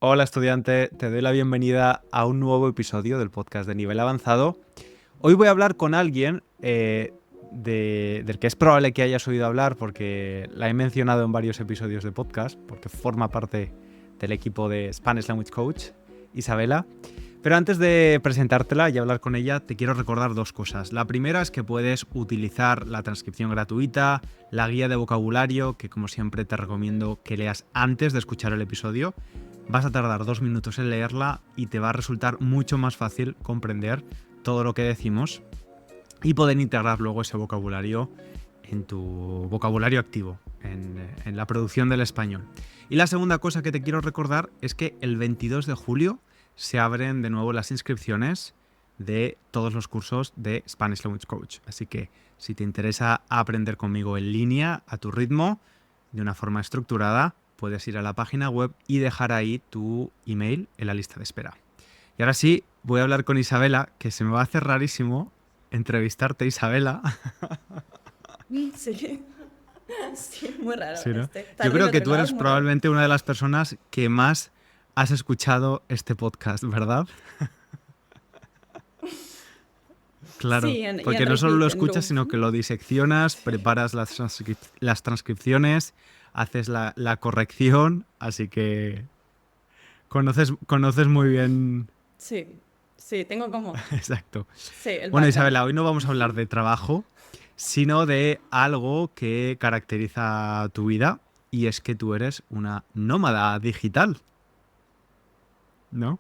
Hola estudiante, te doy la bienvenida a un nuevo episodio del podcast de Nivel Avanzado. Hoy voy a hablar con alguien del que es probable que hayas oído hablar porque la he mencionado en varios episodios de podcast, porque forma parte del equipo de Spanish Language Coach, Isabela. Pero antes de presentártela y hablar con ella, te quiero recordar dos cosas. La primera es que puedes utilizar la transcripción gratuita, la guía de vocabulario, que como siempre te recomiendo que leas antes de escuchar el episodio. Vas a tardar 2 minutos en leerla y te va a resultar mucho más fácil comprender todo lo que decimos y poder integrar luego ese vocabulario en tu vocabulario activo, en la producción del español. Y la segunda cosa que te quiero recordar es que el 22 de julio se abren de nuevo las inscripciones de todos los cursos de Spanish Language Coach. Así que si te interesa aprender conmigo en línea, a tu ritmo, de una forma estructurada, puedes ir a la página web y dejar ahí tu email en la lista de espera. Y ahora sí, voy a hablar con Isabela, que se me va a hacer rarísimo entrevistarte, Isabela. Sí, sí, muy raro. Sí, ¿no? Estar Yo del creo que otro tú lado es eres muy raro. probablemente una de las personas que más has escuchado este podcast, ¿verdad? Claro, Y en porque no solo lo repeat, en escuchas, loop. sino que lo diseccionas, Sí. preparas las transcripciones, haces la corrección, así que conoces muy bien. Sí, sí, tengo como. Exacto. Sí, el Bueno, background. Isabela, hoy no vamos a hablar de trabajo, sino de algo que caracteriza tu vida, y es que tú eres una nómada digital, ¿no?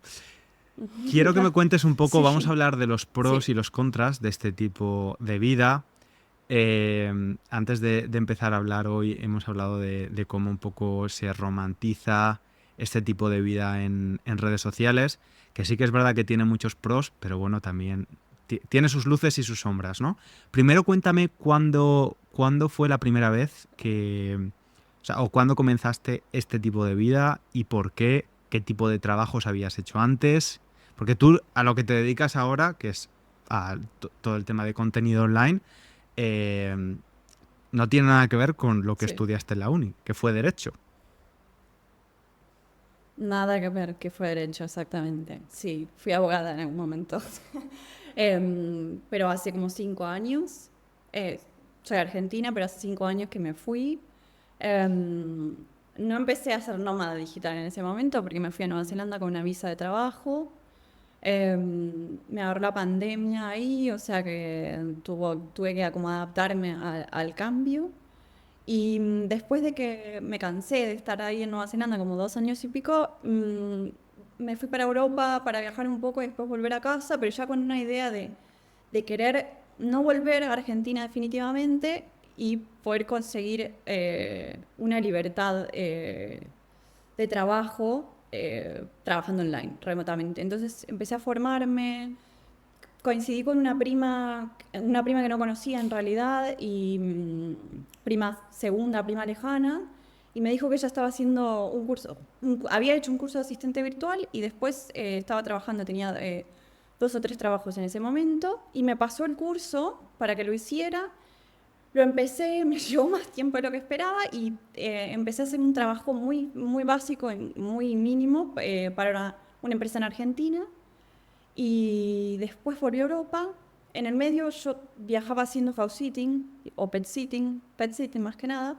Quiero que me cuentes un poco, vamos a Sí, hablar de los pros sí. y los contras de este tipo de vida. Antes de empezar a hablar hoy, hemos hablado de cómo un poco se romantiza este tipo de vida en redes sociales, que sí que es verdad que tiene muchos pros, pero bueno, también tiene sus luces y sus sombras, ¿no? Primero cuéntame cuándo fue la primera vez o cuándo comenzaste este tipo de vida y por qué tipo de trabajos habías hecho antes, porque tú a lo que te dedicas ahora, que es a todo el tema de contenido online, eh, no tiene nada que ver con lo que Sí. estudiaste en la uni, que fue Derecho. Nada que ver que fue derecho, exactamente. Sí, fui abogada en algún momento. Pero hace como 5 años. eh, Soy argentina, pero hace 5 años que me fui. Em, no empecé a ser nómada digital en ese momento porque me fui a Nueva Zelanda con una visa de trabajo. Me agarró la pandemia ahí, o sea que tuve que como adaptarme al cambio. Y después de que me cansé de estar ahí en Nueva Zelanda como 2 años y pico, me fui para Europa para viajar un poco y después volver a casa, pero ya con una idea de querer no volver a Argentina definitivamente y poder conseguir una libertad de trabajo trabajando online, remotamente. Entonces empecé a formarme, coincidí con una prima que no conocía en realidad y prima segunda, prima lejana, y me dijo que ella estaba haciendo un curso, había hecho un curso de asistente virtual y después estaba trabajando, tenía 2 o 3 trabajos en ese momento, y me pasó el curso para que lo hiciera. Lo empecé, me llevó más tiempo de lo que esperaba y empecé a hacer un trabajo muy, muy básico, muy mínimo para una empresa en Argentina. Y después volví a Europa. En el medio yo viajaba haciendo house sitting o pet sitting más que nada,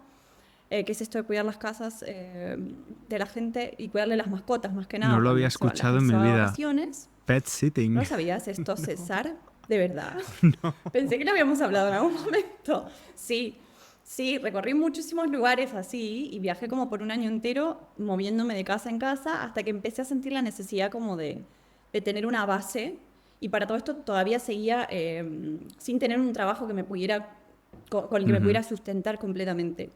que es esto de cuidar las casas de la gente y cuidarle las mascotas más que No nada lo había cuando la escuchado en gente mi se va de vida. vacaciones. Pet ¿No sitting. lo sabías esto, César? De verdad. No. Pensé que lo habíamos hablado en algún momento. Sí, sí, recorrí muchísimos lugares así y viajé como por un año entero moviéndome de casa en casa hasta que empecé a sentir la necesidad como de tener una base, y para todo esto todavía seguía sin tener un trabajo que me pudiera, con el que me Ujú. pudiera sustentar completamente.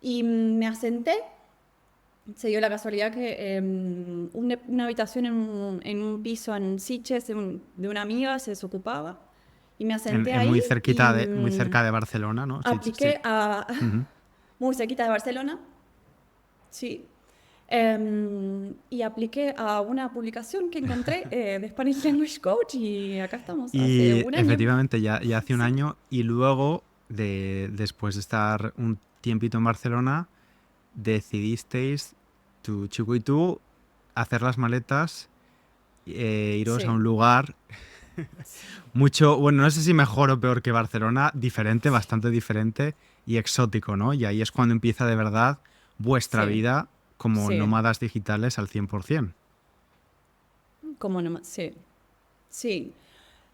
Y me asenté. Se dio la casualidad que una habitación en un piso en Sitges de una amiga se desocupaba y me asenté Muy ahí y cerquita muy cerca de Barcelona, ¿no? Sí, sí, sí. apliqué a, Ujú. muy cerquita de Barcelona, sí, y apliqué a una publicación que encontré de Spanish Language Coach y acá estamos, hace Y un año. efectivamente, ya hace un Sí. año, y luego, después de estar un tiempito en Barcelona, decidisteis, tu chico y tú, hacer las maletas, iros a Sí, un lugar mucho, bueno, no sé si mejor o peor que Barcelona, diferente, bastante diferente y exótico, ¿no? Y ahí es cuando empieza de verdad vuestra sí, vida como sí, nómadas digitales al 100%. como nomás, sí, sí.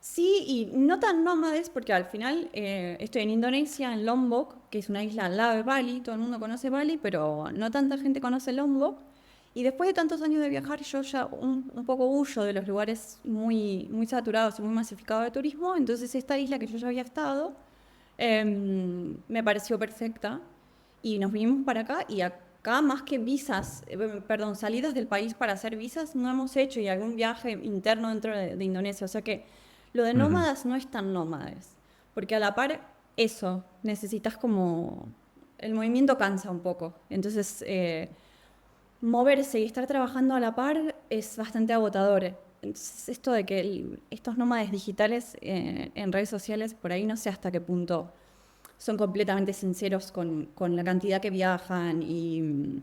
Sí, y no tan nómades, porque al final estoy en Indonesia, en Lombok, que es una isla al lado de Bali, todo el mundo conoce Bali, pero no tanta gente conoce Lombok. Y después de tantos años de viajar, yo ya un poco huyo de los lugares muy, muy saturados y muy masificados de turismo, entonces esta isla que yo ya había estado me pareció perfecta y nos vinimos para acá y acá más que visas, perdón, salidas del país para hacer visas no hemos hecho y algún viaje interno dentro de Indonesia, o sea que lo de Ujú. nómadas no es tan nómades, porque a la par eso, necesitas como... El movimiento cansa un poco, entonces moverse y estar trabajando a la par es bastante agotador. Entonces, esto de que estos nómades digitales en redes sociales, por ahí no sé hasta qué punto son completamente sinceros con la cantidad que viajan y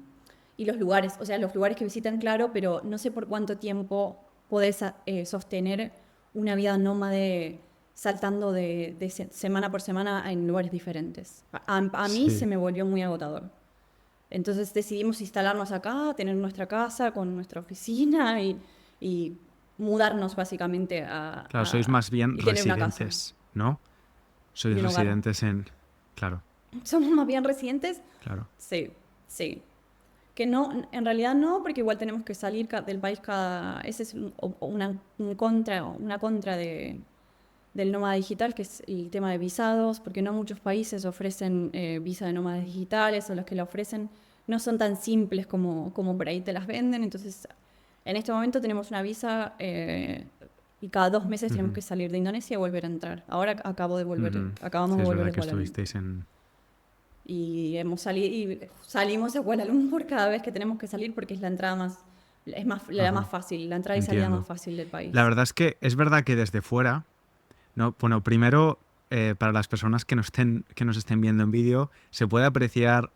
los lugares. O sea, los lugares que visitan, claro, pero no sé por cuánto tiempo podés sostener una vida nómade saltando de semana por semana en lugares diferentes. A mí se Sí. me volvió muy agotador. Entonces decidimos instalarnos acá, tener nuestra casa con nuestra oficina y mudarnos básicamente Claro, sois más bien y tener una casa residentes, ¿no? y Sois un hogar. residentes en... Claro, ¿Somos más bien residentes? claro. Sí, sí. Que no, en realidad no, porque igual tenemos que salir del país cada... Ese es una contra del nómada digital, que es el tema de visados, porque no muchos países ofrecen visa de nómadas digitales o los que la ofrecen no son tan simples como por ahí te las venden. Entonces, en este momento tenemos una visa y cada 2 meses tenemos Ujú, que salir de Indonesia y volver a entrar. Ahora ujú. acabamos Sí, de es volver verdad de que Kuala Lumpur. estuvisteis en... Y salimos a Kuala Lumpur cada vez que tenemos que salir porque es la entrada la más Ajá, fácil, la entrada y salida más entiendo. fácil del La país. verdad es verdad que desde fuera, ¿no? Bueno, primero, para las personas que nos estén viendo en vídeo, se puede apreciar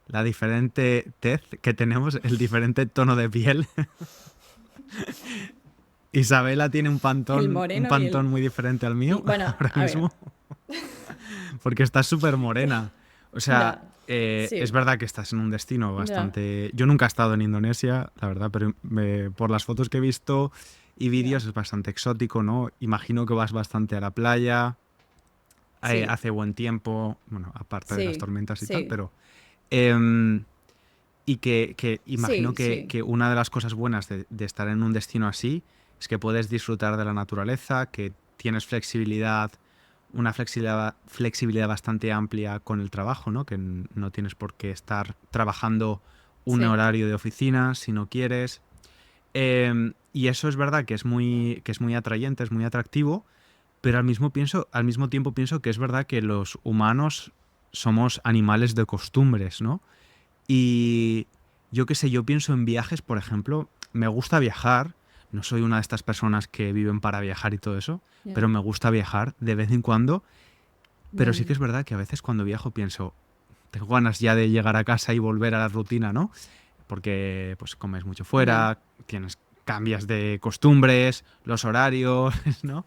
la diferente tez que tenemos, el diferente tono de piel. Isabela tiene El un moreno pantón muy diferente al mío bueno, ahora a ver, mismo, porque estás súper morena. O sea, ya, es sí, verdad que estás en un destino ya, bastante... Yo nunca he estado en Indonesia, la verdad, pero por las fotos que he visto y ya, vídeos es bastante exótico, ¿no? Imagino que vas bastante a la playa, sí, hace buen tiempo, bueno, aparte de las sí, tormentas y tal, sí, pero... em, y que imagino sí, sí, que una de las cosas buenas de estar en un destino así es que puedes disfrutar de la naturaleza, que tienes flexibilidad, una flexibilidad bastante amplia con el trabajo, ¿no? Que no tienes por qué estar trabajando un sí, horario de oficina si no quieres. Y eso es verdad que es muy atrayente, es muy atractivo, pero al mismo tiempo pienso que es verdad que los humanos somos animales de costumbres, ¿no? Y yo qué sé, yo pienso en viajes, por ejemplo, me gusta viajar, no soy una de estas personas que viven para viajar y todo eso, pero ya, me gusta viajar de vez en cuando, pero sí que bien, es verdad que a veces cuando viajo pienso, tengo ganas ya de llegar a casa y volver a la rutina, ¿no? Porque pues comes mucho ya, fuera, cambias de costumbres, los horarios, ¿no?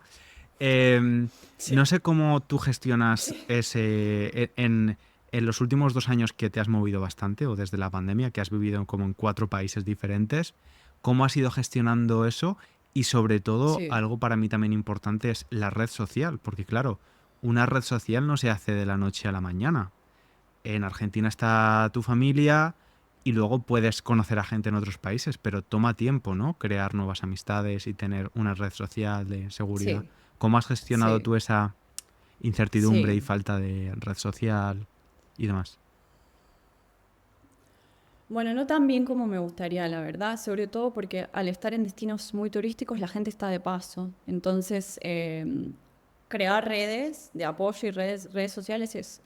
Eh, sí. no sé cómo tú gestionas en los últimos 2 años que te has movido bastante, o desde la pandemia, que has vivido como en 4 países diferentes, ¿cómo has ido gestionando eso? Y sobre todo, Sí, algo para mí también importante es la red social, porque claro, una red social no se hace de la noche a la mañana. En Argentina está tu familia y luego puedes conocer a gente en otros países, pero toma tiempo, ¿no? Crear nuevas amistades y tener una red social de seguridad. sí, ¿Cómo has gestionado sí, tú esa incertidumbre y sí. falta de red social y demás? Bueno, no tan bien como me gustaría, la verdad, sobre todo porque al estar en destinos muy turísticos la gente está de paso. Entonces, crear redes de apoyo y redes sociales es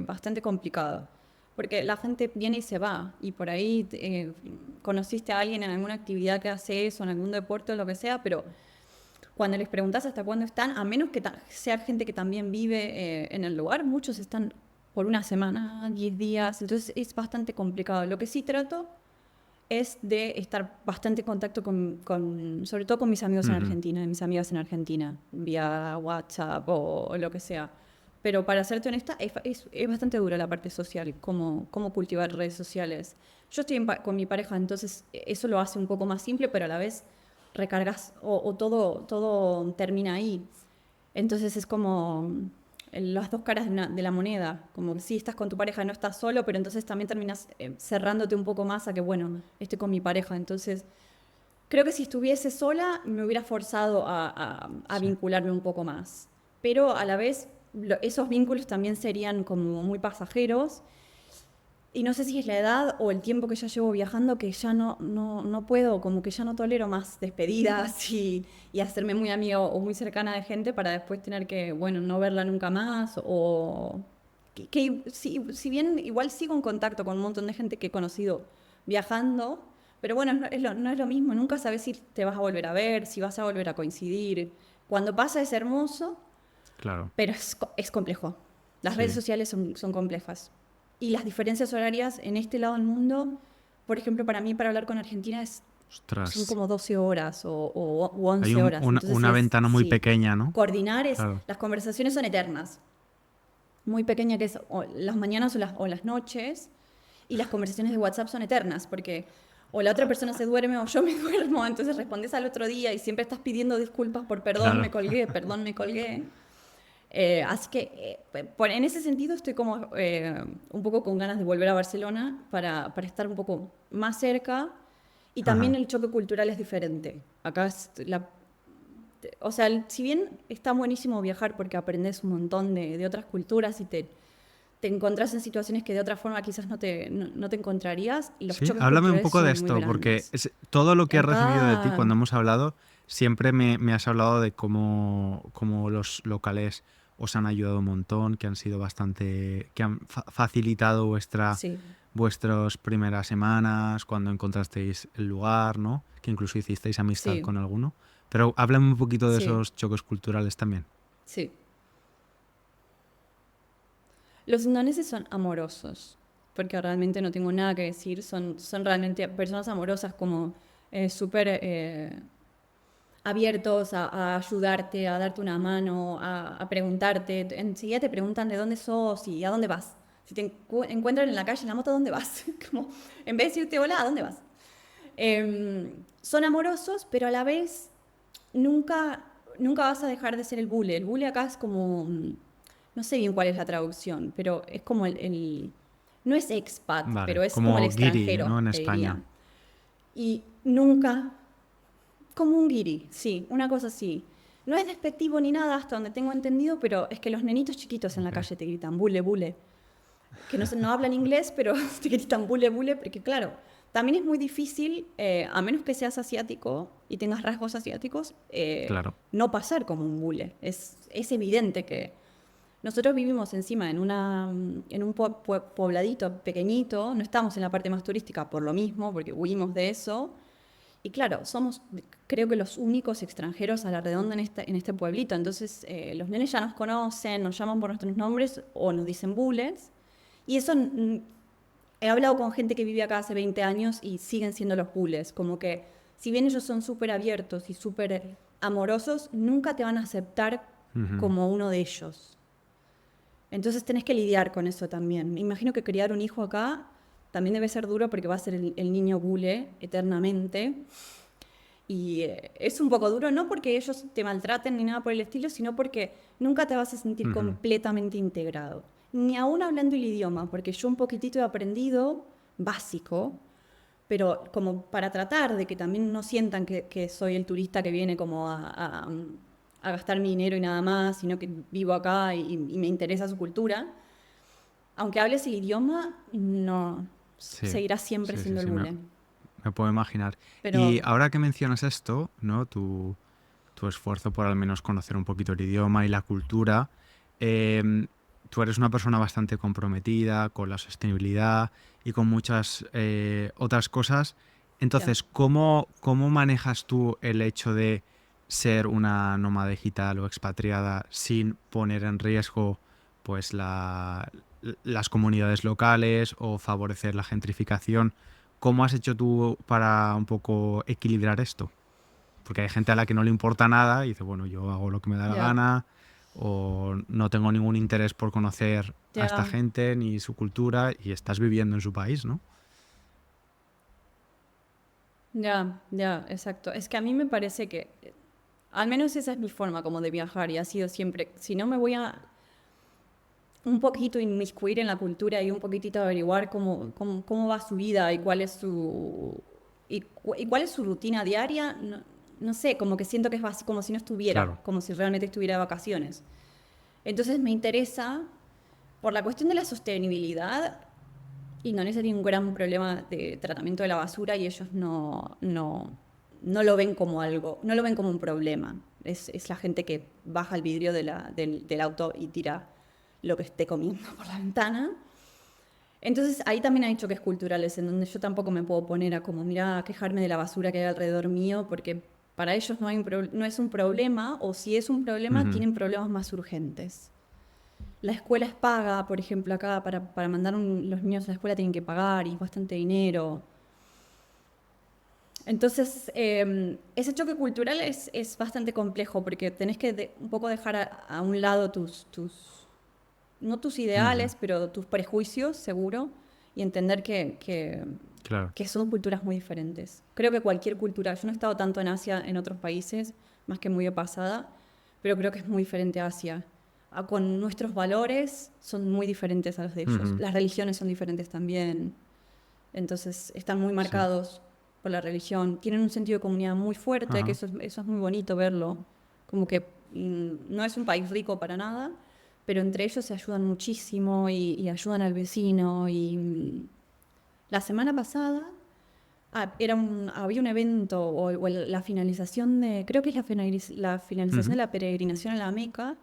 bastante complicado. Porque la gente viene y se va, y por ahí conociste a alguien en alguna actividad que hace eso, en algún deporte o lo que sea, pero cuando les preguntas hasta cuándo están, a menos que sea gente que también vive en el lugar, muchos están por una semana, 10 días, entonces es bastante complicado. Lo que sí trato es de estar bastante en contacto sobre todo con mis amigos en Ujú. Argentina, y mis amigas en Argentina, vía WhatsApp o lo que sea. Pero para serte honesta, es bastante dura la parte social, cómo cultivar redes sociales. Yo estoy con mi pareja, entonces eso lo hace un poco más simple, pero a la vez recargas o todo termina ahí. Entonces es como las dos caras de la moneda, como que sí estás con tu pareja, no estás solo, pero entonces también terminas cerrándote un poco más a que, bueno, estoy con mi pareja. Entonces, creo que si estuviese sola me hubiera forzado a Sí. vincularme un poco más. Pero a la vez, esos vínculos también serían como muy pasajeros y no sé si es la edad o el tiempo que ya llevo viajando que ya no puedo, como que ya no tolero más despedidas y hacerme muy amiga o muy cercana de gente para después tener que, bueno, no verla nunca más o... si bien igual sigo en contacto con un montón de gente que he conocido viajando, pero bueno, no es lo mismo, nunca sabes si te vas a volver a ver, si vas a volver a coincidir. Cuando pasa es hermoso, Claro, pero es complejo. Las redes sí. sociales son complejas. Y las diferencias horarias en este lado del mundo, por ejemplo, para mí, para hablar con Argentina, son Ostras. como 12 horas u Hay 11 horas. Entonces una es, ventana muy sí, pequeña, ¿no? coordinar Claro. las conversaciones son eternas. Muy pequeña que es o las mañanas o las noches. Y las conversaciones de WhatsApp son eternas, porque o la otra persona se duerme o yo me duermo, entonces respondes al otro día y siempre estás pidiendo disculpas por Claro. perdón, me colgué. Así que en ese sentido estoy como un poco con ganas de volver a Barcelona para estar un poco más cerca y también Ajá. el choque cultural es diferente. Acá o sea, si bien está buenísimo viajar porque aprendes un montón de otras culturas y te encontrás en situaciones que de otra forma quizás no te encontrarías, y los Sí, choques háblame un culturales poco de son muy esto, porque grandes. todo lo que he recibido de ti Acá, cuando hemos hablado, siempre me has hablado de cómo los locales os han ayudado un montón, que han sido bastante, que han facilitado sí, vuestras primeras semanas, cuando encontrasteis el lugar, ¿no? Que incluso hicisteis amistad sí, con alguno. Pero háblame un poquito de sí, esos choques culturales también. sí. Los indoneses son amorosos, porque realmente no tengo nada que decir, son realmente personas amorosas como súper abiertos a ayudarte, a darte una mano, a preguntarte. Enseguida te preguntan de dónde sos y a dónde vas. Si te encuentran en la calle, en la moto, ¿a dónde vas? Como, en vez de decirte hola, ¿a dónde vas? Son amorosos, pero a la vez nunca, nunca vas a dejar de ser el bule. El bule acá es como, no sé bien cuál es la traducción, pero es como no es expat, pero Vale, es como el como Giri, extranjero, ¿no? En te diría. España. Y nunca, como un guiri, sí, una cosa así. No es despectivo ni nada hasta donde tengo entendido, pero es que los nenitos chiquitos en la Ok. calle te gritan bule, bule, que no hablan inglés, pero te gritan bule, bule, porque claro, también es muy difícil, a menos que seas asiático y tengas rasgos asiáticos, Claro. no pasar como un bule. Es evidente que nosotros vivimos encima en un pobladito pequeñito, no estamos en la parte más turística por lo mismo, porque huimos de eso. Y claro, somos creo que los únicos extranjeros a la redonda en este pueblito. Entonces los nenes ya nos conocen, nos llaman por nuestros nombres o nos dicen bullets. Y eso he hablado con gente que vive acá hace 20 años y siguen siendo los bullets. Como que si bien ellos son súper abiertos y súper amorosos, nunca te van a aceptar Ujú. como uno de ellos. Entonces tenés que lidiar con eso también. Me imagino que criar un hijo acá también debe ser duro porque va a ser el niño bule eternamente. Y es un poco duro, no porque ellos te maltraten ni nada por el estilo, sino porque nunca te vas a sentir Ujú. completamente integrado. Ni aún hablando el idioma, porque yo un poquitito he aprendido básico, pero como para tratar de que también no sientan que soy el turista que viene como a gastar mi dinero y nada más, sino que vivo acá y me interesa su cultura. Aunque hables el idioma, no, Sí, seguirá siempre sí, sí, siendo el sí. bule. Me puedo imaginar. Y Pero ahora que mencionas esto, ¿no? Tu esfuerzo por al menos conocer un poquito el idioma y la cultura, em, tú eres una persona bastante comprometida con la sostenibilidad y con muchas otras cosas. ya. Entonces, ¿cómo manejas tú el hecho de ser una nómada digital o expatriada sin poner en riesgo pues las comunidades locales o favorecer la gentrificación? ¿Cómo has hecho tú para un poco equilibrar esto? Porque hay gente a la que no le importa nada y dice, bueno, yo hago lo que me da la Ya, gana o no tengo ningún interés por conocer a esta ya, gente ni su cultura y estás viviendo en su país, ¿no? ya, exacto. Es que a mí me parece que, al menos esa es mi forma como de viajar y ha sido siempre, si no me voy a un poquito inmiscuir en la cultura y un poquitito averiguar cómo va su vida y cuál es y cuál es su rutina diaria, no, no sé, como que siento que es como si no estuviera, Claro. como si realmente estuviera de vacaciones. Entonces me interesa, por la cuestión de la sostenibilidad, Indonesia tiene un gran problema de tratamiento de la basura y ellos no lo ven como algo, no lo ven como un problema. Es la gente que baja el vidrio del auto y tira lo que esté comiendo por la ventana. Entonces ahí también hay choques culturales en donde yo tampoco me puedo poner a como, mira, a quejarme de la basura que hay alrededor mío, porque para ellos no es un problema, o si es un problema, Ujú. tienen problemas más urgentes. La escuela es paga, por ejemplo, acá para mandar los niños a la escuela tienen que pagar y es bastante dinero. Entonces, ese choque cultural es bastante complejo porque tenés que un poco dejar a un lado no tus Ujú. ideales, pero tus prejuicios, seguro, y entender Claro. que son culturas muy diferentes. Creo que cualquier cultura, yo no he estado tanto en Asia, en otros países, más que muy de pasada, pero creo que es muy diferente a Asia. Con nuestros valores son muy diferentes a los de ellos. Ujú. Las religiones son diferentes también. Entonces están muy Sí. marcados por la religión. Tienen un sentido de comunidad muy fuerte, que Ajá. eso es muy bonito verlo. Como que no es un país rico para nada, pero entre ellos se ayudan muchísimo y ayudan al vecino. La semana pasada había un evento o la finalización creo que es la finalización Ujú. de la peregrinación a la Meca.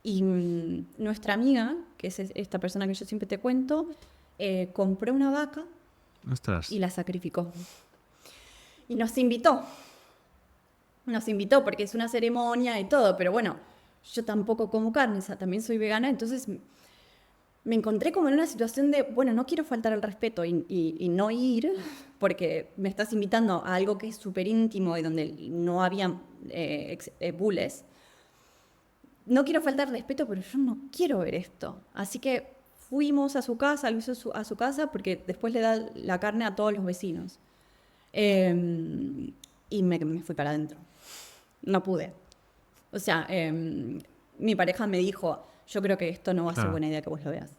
Y nuestra amiga, que es esta persona que yo siempre te cuento, compró una vaca y Ostras. la sacrificó. Y nos invitó porque es una ceremonia y todo, pero bueno, yo tampoco como carne, o sea, también soy vegana, entonces me encontré como en una situación de, bueno, no quiero faltar al respeto y no ir, porque me estás invitando a algo que es súper íntimo y donde no había bules. No quiero faltar al respeto, pero yo no quiero ver esto. Así que fuimos a su casa, lo hizo a su casa, porque después le da la carne a todos los vecinos. Eh, y me fui para adentro. No pude. O sea, mi pareja me dijo, yo creo que esto no va a ser Claro. buena idea que vos lo veas.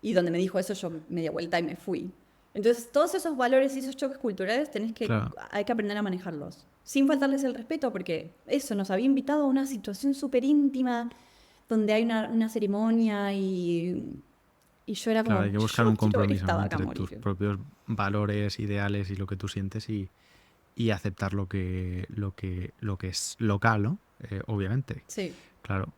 Y donde me dijo eso, yo me di vuelta y me fui. Entonces, todos esos valores y esos choques culturales Claro. hay que aprender a manejarlos. Sin faltarles el respeto, porque eso, nos había invitado a una situación súper íntima, donde hay una ceremonia y yo era Claro, hay como, que buscar yo un no quiero ver compromiso, esta ¿no? vaca Entre tus morir. propios valores, ideales y lo que tú sientes y aceptar lo que es local, ¿no? Obviamente, Sí, claro.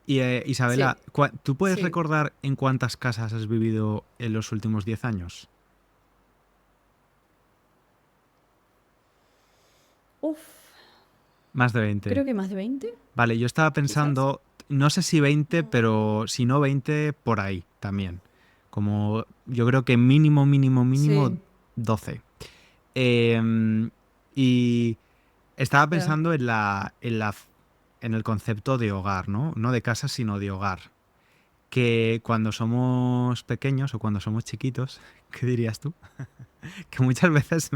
Y Isabela, sí, ¿tú puedes sí. recordar en cuántas casas has vivido en los últimos 10 años? Uf, Más de 20. creo que más de 20, Vale, yo estaba quizás. pensando, no sé si 20, pero si no 20, por ahí también. Como yo creo que mínimo, mínimo, mínimo Sí, 12. Em, y estaba ya. pensando en el concepto de hogar, ¿no? No de casa, sino de hogar. Que cuando somos pequeños o cuando somos chiquitos, ¿qué dirías tú? Que muchas veces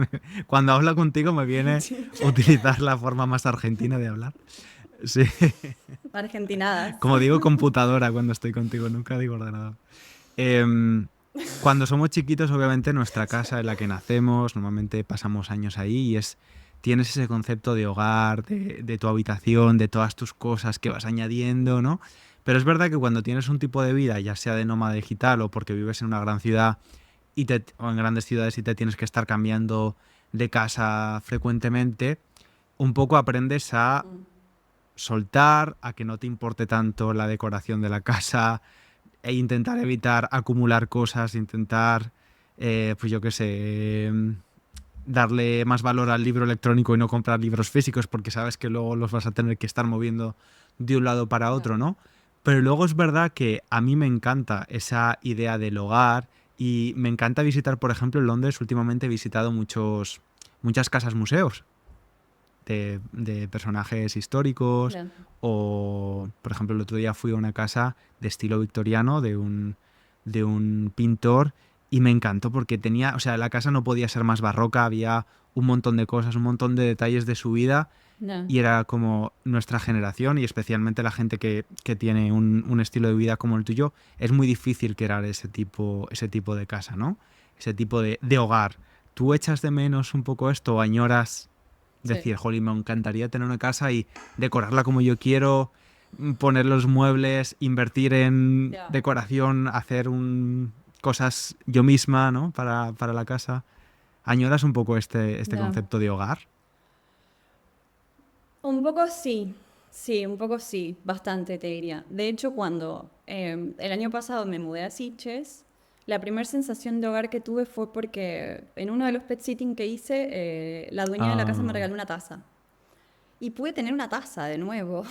cuando hablo contigo me viene utilizar la forma más argentina de hablar. Sí, Argentinadas. como digo computadora cuando estoy contigo, nunca digo ordenador. Em, Cuando somos chiquitos, obviamente, nuestra casa en la que nacemos, normalmente pasamos años ahí y tienes ese concepto de hogar, de tu habitación, de todas tus cosas que vas añadiendo, ¿no? Pero es verdad que cuando tienes un tipo de vida, ya sea de nómada digital o porque vives en una gran ciudad o en grandes ciudades y te tienes que estar cambiando de casa frecuentemente, un poco aprendes a soltar, a que no te importe tanto la decoración de la casa e intentar evitar acumular cosas, intentar, pues yo qué sé, darle más valor al libro electrónico y no comprar libros físicos porque sabes que luego los vas a tener que estar moviendo de un lado para Ya. otro, ¿no? Pero luego es verdad que a mí me encanta esa idea del hogar Y me encanta visitar, por ejemplo, en Londres. Últimamente he visitado muchas casas museos de personajes históricos Claro. o, por ejemplo, el otro día fui a una casa de estilo victoriano de un pintor y me encantó porque tenía, o sea, la casa no podía ser más barroca, había un montón de cosas, un montón de detalles de su vida No, y era como nuestra generación y especialmente la gente que tiene un estilo de vida como el tuyo, es muy difícil crear ese tipo de casa, ¿no? Ese tipo de hogar. ¿Tú echas de menos un poco esto o añoras sí. decir, jolín, me encantaría tener una casa y decorarla como yo quiero, poner los muebles, invertir en Ya. decoración, hacer cosas yo misma, ¿no? Para la casa. ¿Añoras un poco este Ya. concepto de hogar? Un poco sí, sí, un poco sí, bastante te diría. De hecho, cuando el año pasado me mudé a Sitges, la primera sensación de hogar que tuve fue porque en uno de los pet sitting que hice, la dueña de la casa me Ah, regaló una taza. Y pude tener una taza de nuevo,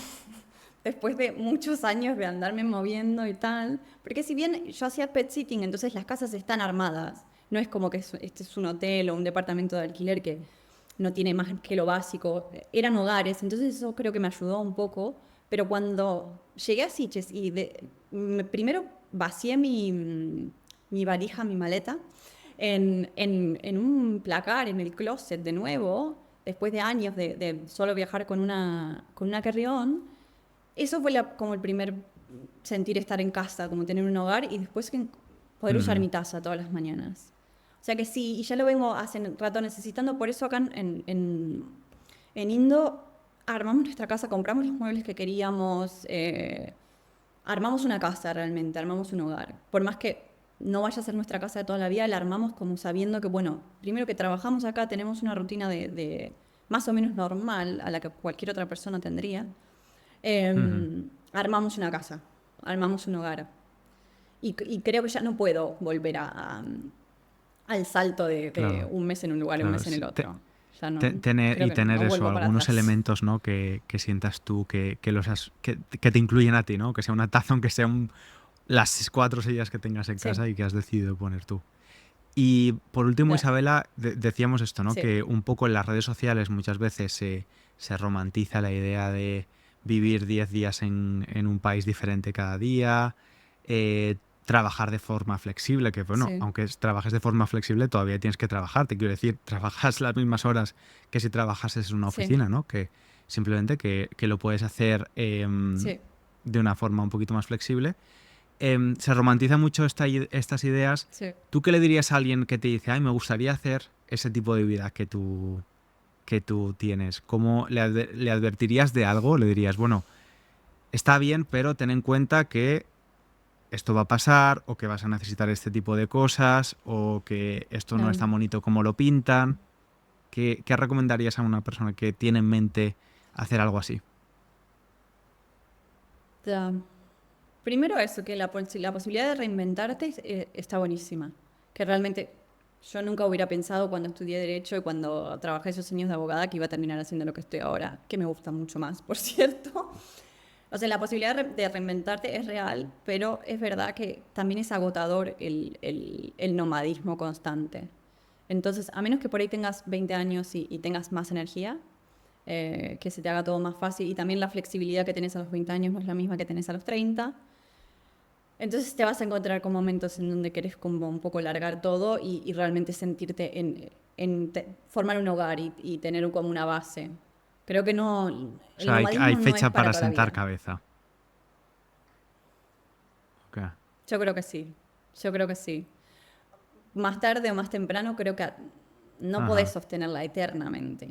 después de muchos años de andarme moviendo y tal. Porque si bien yo hacía pet sitting, entonces las casas están armadas. No es como que este es un hotel o un departamento de alquiler que no tiene más que lo básico. Eran hogares, entonces eso creo que me ayudó un poco. Pero cuando llegué a Sitges y primero vacié mi valija, mi maleta, en un placar, en el closet de nuevo, después de años de solo viajar con una carry-on, eso fue como el primer sentir estar en casa, como tener un hogar y después poder usar ujú, mi taza todas las mañanas. O sea que sí, y ya lo vengo hace rato necesitando, por eso acá en Indo armamos nuestra casa, compramos los muebles que queríamos, armamos una casa realmente, armamos un hogar. Por más que no vaya a ser nuestra casa de toda la vida, la armamos como sabiendo que, bueno, primero que trabajamos acá, tenemos una rutina de más o menos normal a la que cualquier otra persona tendría. ujú. Armamos una casa, armamos un hogar. Y creo que ya no puedo volver al salto de Claro, un mes en un lugar y un claro. mes en el otro. Ya no, Tener, creo y que tener no eso, vuelvo para algunos atrás. elementos, ¿no? Que sientas tú que te incluyen a ti, ¿no? Que sea una taza, aunque sean las 4 sillas que tengas en Sí, casa y que has decidido poner tú. Y por último, ya, Isabela, decíamos esto, ¿no? sí, Que un poco en las redes sociales muchas veces se romantiza la idea de vivir 10 días en un país diferente cada día, trabajar de forma flexible, que bueno, sí, aunque trabajes de forma flexible, todavía tienes que trabajar, te quiero decir, trabajas las mismas horas que si trabajases en una sí, oficina, ¿no? Que simplemente que lo puedes hacer sí. de una forma un poquito más flexible. Se romantiza mucho estas ideas. Sí. ¿Tú qué le dirías a alguien que te dice, ay, me gustaría hacer ese tipo de vida que tú tienes? ¿Cómo le advertirías de algo? Le dirías, bueno, está bien, pero ten en cuenta que esto va a pasar o que vas a necesitar este tipo de cosas o que esto no es Ya, tan bonito como lo pintan. ¿Qué recomendarías a una persona que tiene en mente hacer algo así? ya. Primero eso, que la posibilidad de reinventarte está buenísima. Que realmente yo nunca hubiera pensado cuando estudié Derecho y cuando trabajé esos años de abogada que iba a terminar haciendo lo que estoy ahora, que me gusta mucho más, por cierto. O sea, la posibilidad de reinventarte es real, pero es verdad que también es agotador el nomadismo constante. Entonces, a menos que por ahí tengas 20 años y tengas más energía, que se te haga todo más fácil y también la flexibilidad que tenés a los 20 años no es la misma que tenés a los 30. Entonces te vas a encontrar con momentos en donde querés como un poco largar todo y realmente sentirte formar un hogar y tener como una base. Creo que no, O el sea, hay nomadismo no es fecha para para toda la sentar vida. cabeza. Ok. Yo creo que sí, yo creo que sí. Más tarde o más temprano creo que no podés Ajá. sostenerla eternamente,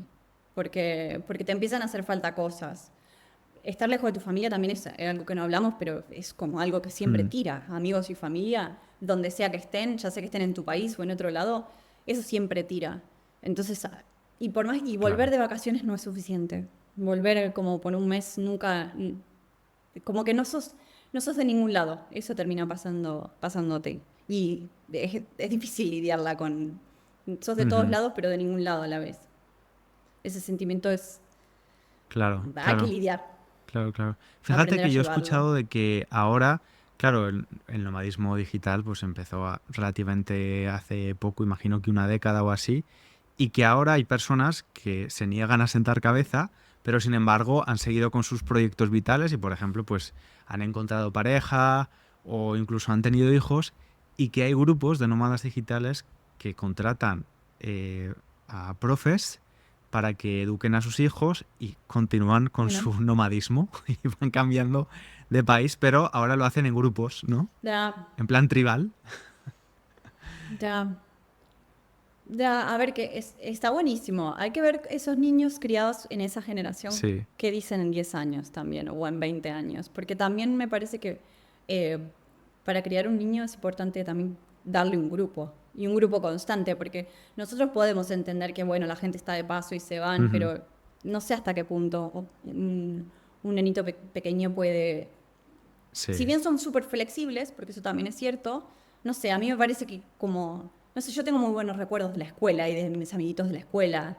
porque te empiezan a hacer falta cosas. Estar lejos de tu familia también es algo que no hablamos, pero es como algo que siempre Mm, tira. Amigos y familia, donde sea que estén, ya sea que estén en tu país o en otro lado, eso siempre tira. Entonces, y por más, y volver claro. de vacaciones no es suficiente. Volver como por un mes nunca, como que no sos de ningún lado. Eso termina pasándote. Y es difícil lidiarla con, sos de todos Ujú. lados, pero de ningún lado a la vez. Ese sentimiento Claro, hay que claro, lidiar, claro, claro. Fíjate aprender a que yo he llevarlo. escuchado de que ahora, Claro, el nomadismo digital pues empezó relativamente hace poco, imagino que una década o así, y que ahora hay personas que se niegan a sentar cabeza, pero sin embargo han seguido con sus proyectos vitales y, por ejemplo, pues han encontrado pareja o incluso han tenido hijos, y que hay grupos de nómadas digitales que contratan a profes para que eduquen a sus hijos y continúan con Bueno, su nomadismo y van cambiando de país, pero ahora lo hacen en grupos, ¿no? ya, En plan tribal. ya. Ya, a ver, está buenísimo. Hay que ver esos niños criados en esa generación Sí. qué dicen en 10 años también, o en 20 años. Porque también me parece que eh, para criar un niño es importante también darle un grupo, y un grupo constante, porque nosotros podemos entender que, bueno, la gente está de paso y se van, Ujú. pero no sé hasta qué punto un nenito pequeño puede, si Sí. bien son súper flexibles, porque eso también es cierto, no sé, a mí me parece que como, no sé, yo tengo muy buenos recuerdos de la escuela y de mis amiguitos de la escuela.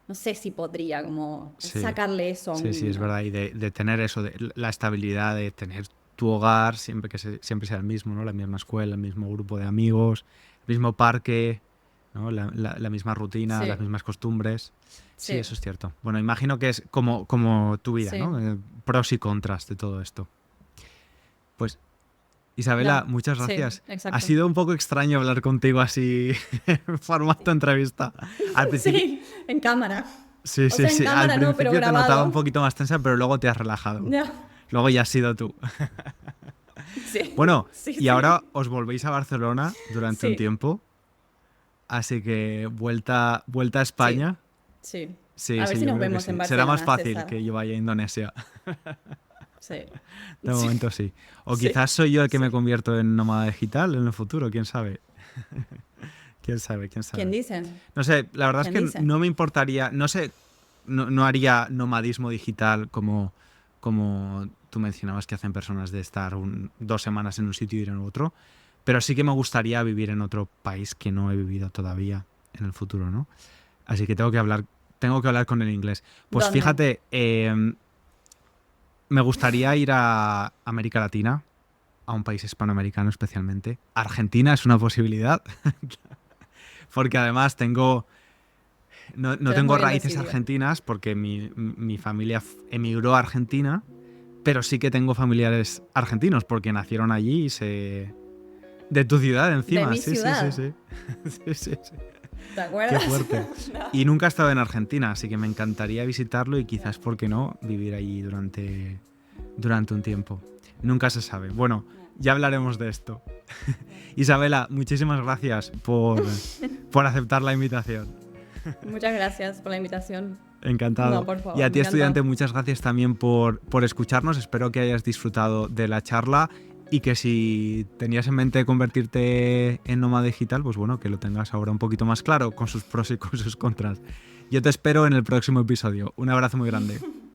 No sé si podría como Sí. sacarle eso a un Sí, sí, es niño. verdad. Y de tener eso, de la estabilidad de tener tu hogar siempre siempre sea el mismo, ¿no? La misma escuela, el mismo grupo de amigos, el mismo parque, ¿no? La misma rutina, las Sí, mismas costumbres. Sí, sí, eso es cierto. Bueno, imagino que es como tu vida, sí. ¿no? Pros y contras de todo esto. Pues, Isabela, Ya, muchas sí, gracias. Ha exacto. sido un poco extraño hablar contigo así en formato entrevista. Al principio, Sí, en cámara. sí, O sí, sea, en sí. Al cámara no, pero principio te notaba un grabado. poquito más tensa, pero luego te has relajado. Ya. Luego ya has sido tú. Sí, Bueno, sí, y ahora sí. os volvéis a Barcelona durante un Sí, tiempo, así que vuelta a sí, España. sí. Sí, A ver sí, si yo nos creo que vemos en sí. Será más Barcelona, fácil César. que yo vaya a Indonesia. Sí, De sí, momento sí. O sí, quizás soy yo el que me sí. convierto en nómada digital en el futuro, quién sabe. Quién sabe, quién ¿Quién sabe. dice? No sé, la verdad es ¿Quién que dice? no me importaría, no sé, no haría nomadismo digital como tú mencionabas que hacen personas de estar 2 semanas en un sitio y ir en otro, pero sí que me gustaría vivir en otro país que no he vivido todavía en el futuro, ¿no? Así que tengo que hablar con el inglés. Pues ¿Dónde? fíjate, me gustaría ir a América Latina, a un país hispanoamericano especialmente. Argentina es una posibilidad, porque además no Tenés tengo muy bien raíces decidido. argentinas porque mi familia emigró a Argentina, pero sí que tengo familiares argentinos porque nacieron allí de tu ciudad De encima, mi sí, sí, sí, ciudad, sí. Sí, sí, sí. ¿te Qué acuerdas? fuerte. No. Y nunca he estado en Argentina, así que me encantaría visitarlo y quizás, ¿por qué no?, vivir allí durante un tiempo. Nunca se sabe. Bueno, ya hablaremos de esto. Isabela, muchísimas gracias por aceptar la invitación. Muchas gracias por la invitación. No, Encantado. por Y favor, a me ti, encantó. estudiante, muchas gracias también por escucharnos. Espero que hayas disfrutado de la charla y que si tenías en mente convertirte en nómada digital, pues bueno, que lo tengas ahora un poquito más claro con sus pros y con sus contras. Yo te espero en el próximo episodio. Un abrazo muy grande.